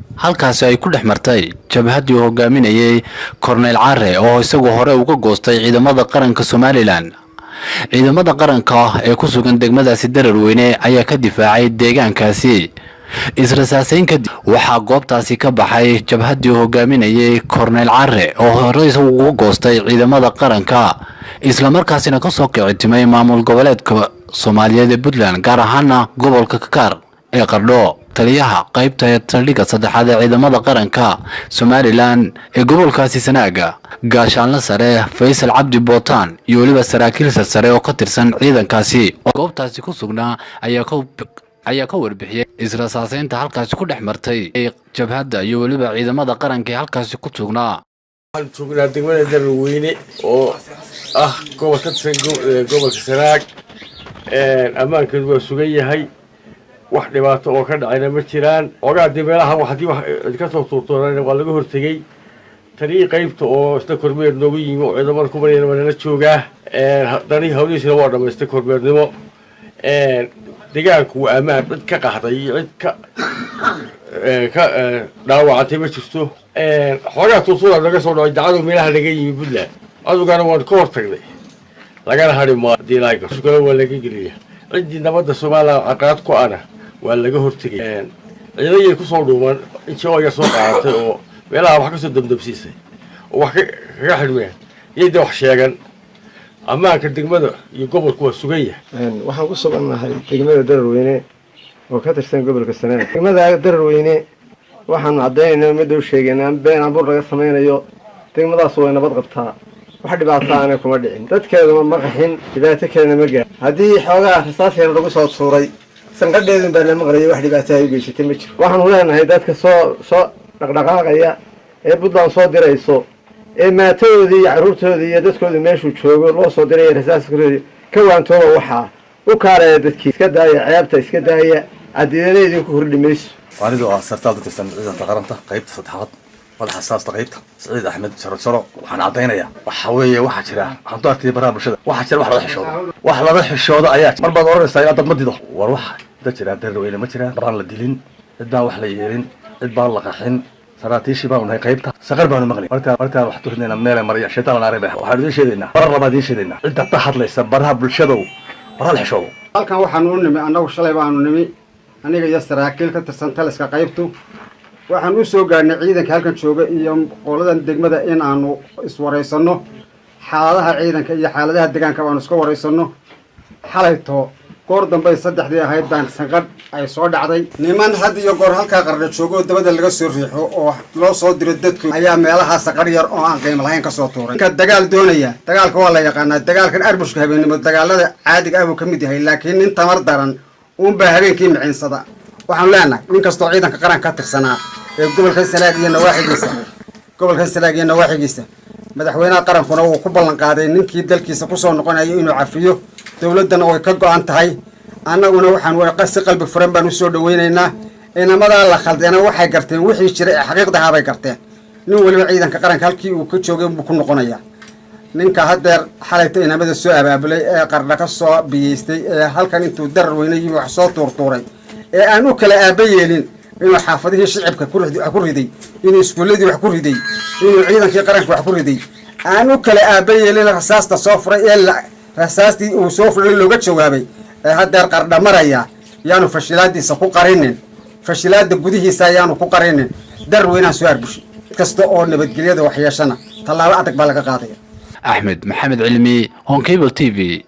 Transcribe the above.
halkaasi ay ku dhex martay jabhadii hogaaminayay Korneyl Care oo isagu hore uga goostay ciidamada qaranka Somaliland. ciidamada qaranka ee ku sugan degmadaasi Dararweyne ayaa ka difaacay deegaankaasi. israsaasayn kadib waxaa goobtaasi ka baxay jabhadii hogaaminayay Korneyl Care oo hore uga goostay ciidamada qaranka isla markaasina ka soo kicitimay maamul goboleedka Soomaaliyeed ee Puntland gaar ahaan gobolka Kakar ee Qardho. taliyaha qaybta taliga saddexaad ee ciidamada qaranka Somaliland ee gobolkaasi Sanaaga gaashaanle sare Faysal Cabdi Bootaan iyo waliba saraakiil sare oo ka tirsan ciidankaasi oo goobtaasi ku sugnaa ayaa ka warbixiyay israsaasaynta halkaasi ku dhex martay jabhadda iyo waliba ciidamada qaranka ee halkaasi ku sugnaa. waxaan joognaa degmada Dararweyne oo gobolka Sanaag ammaankeedu waa sugan yahay. wax dhibaato oo ka dhacayna ma jiraan. ogaa meelaha hadii wax ka soo tuurtoorayna waa laga hortagay. tani qaybta oo isla kormeer noogu yimi oo ciidamada ku marayna wala joogaa. tani hawlihiisana waa dhamaystay kormeernimo. deegaanku waa ammaan, cid ka qaxday cid ka dhaawacantay ma jirto. xoogaa tuurtuura laga soo dhacay dacado meelaha laga yimi Puntland. adugana waan ka hortagnay lagana hadhi ma diilaaga kale waa laga geliya. ciddii nabadda Soomaaliya caqabad ku ana waa laga hortagay. ciidamada ku soo dhuuman intii oo yar soo qaadatay oo meelaha wax ka soo damdabsiisay oo wax kaga xidhmeen iyada wax sheegan. ammaanka degmada iyo gobolku waa sugan yahay. waxaan ku sugannahay degmada Dararweyne oo ka tirsan gobolka Sanaag. degmada Dararweyne waxaan cadeynaynaa mid uu sheegaynaa been abuur laga sameynayo. degmadaas way nabad qabtaa, wax dhibaato ah kuma dhicin. dadkeedu ma qaxin, dhibaato kale ma gaar. haddii xoogaa rasaas yar lagu soo tuuray sanqadheedu baa la maqlay, wax dhibaato ah u geysatay ma jiro. waxaan leenahay dadka soo dhaqdhaqaaqaya ee Puntland soo dirayso ee maatadoodii iyo carruurtoodii iyo dadkoodu meeshuu joogo loo soo diray rasaaskoodii ka waantooba waxaa u kaalaya dadkii iska daaya ceebta iska daaya cadiidadeedii ku hordhi mayso. anigu ah sartaal tirsan ciidanka qaranka qaybta saddexaad madaxa xasaasta qaybta Saciid Axmed Sharasharo. waxaan cadeynayaa waxa weeye waxa jira hantaartii baraha bulshada waxa jira wax laga xishoodo ayaa mar baad oranaysaa inaad dad ma dido war wax dad jira Dararweyne ma jira baan la dilin cid baan wax la yeelin cid baan la qaxin. saraakiishii baan nahay qaybta saqar baan maqlay markaa wax tuurnayna meel mariya shaytaan la reebay. waxaan idin sheegaynaa barar labaad idin sheegaynaa cidda ka hadlaysa baraha bulshada war hal xishoodo. halkan waxaan u nimi annagu shalay baanu nimi aniga iyo saraakiil ka tirsan taliska qaybtu. waxaan u soo gaarnay ciidanka halkan jooga iyo qoladan degmada in aanu iswareysano xaaladaha ciidanka iyo xaaladaha deegaanka baanu iska wareysano. xalayto goor dambe saddexdii ahayd baan sanqadh ay soo dhacday. niman had iyo goor halkaa Qardho joogo dabada laga soo riixo oo loo soo diro dadku ayaa meelaha sanqadh yar oo aan qiimo lahayn ka soo tuuray. ka dagaal doonaya dagaalka waa la yaqaanaa. dagaalkan arbushka habeenimo dagaalada caadiga ah uu ka mid yahay, laakiin nin tamar daran uunbaa habeenkii miciinsada. waxaan leenahay nin kastoo ciidanka qaranka ka tirsanaa ee gobolka Sanaag iyo nawaaxigiisa madaxweynaha qarankuna uu ku ballan qaaday ninkii dalkiisa ku soo noqonayo inuu cafiyo. dawladana way ka go'an tahay. annaguna waxaan si qalbi furan baan u soo dhaweynaynaa. inamada la khaldeena waxay garteen wixii jiray ee xaqiiqda bay garteen. nin waliba ciidanka qaranka halkii uu ka joogay buu ku noqonayaa. ninka hadeer xalayta inamada soo abaabulay ee Qardho ka soo biyeystay ee halkan intuu Dararweyne yimi wax soo tuurtuuray ee aan u kala aaba yeelin inuu xaafadihii shicibka ku riday, inuu iskuuladii wax ku riday, inuu ciidankii qaranka wax ku riday, aan u kala aaba yeelin rasaasta soo furay ee rasaastii uu soo furay looga jawaabay ee hadeer Qardho maraya yaanu fashilaadiisa ku qarinin. fashilaada gudihiisa yaanu ku qarinin. Dararweyne soo arbushay kasta oo nabadgelyada wax yeeshana tallaabo adag baa laga qaadaya. Axmed Maxamed Cilmi, Hon Cable TV.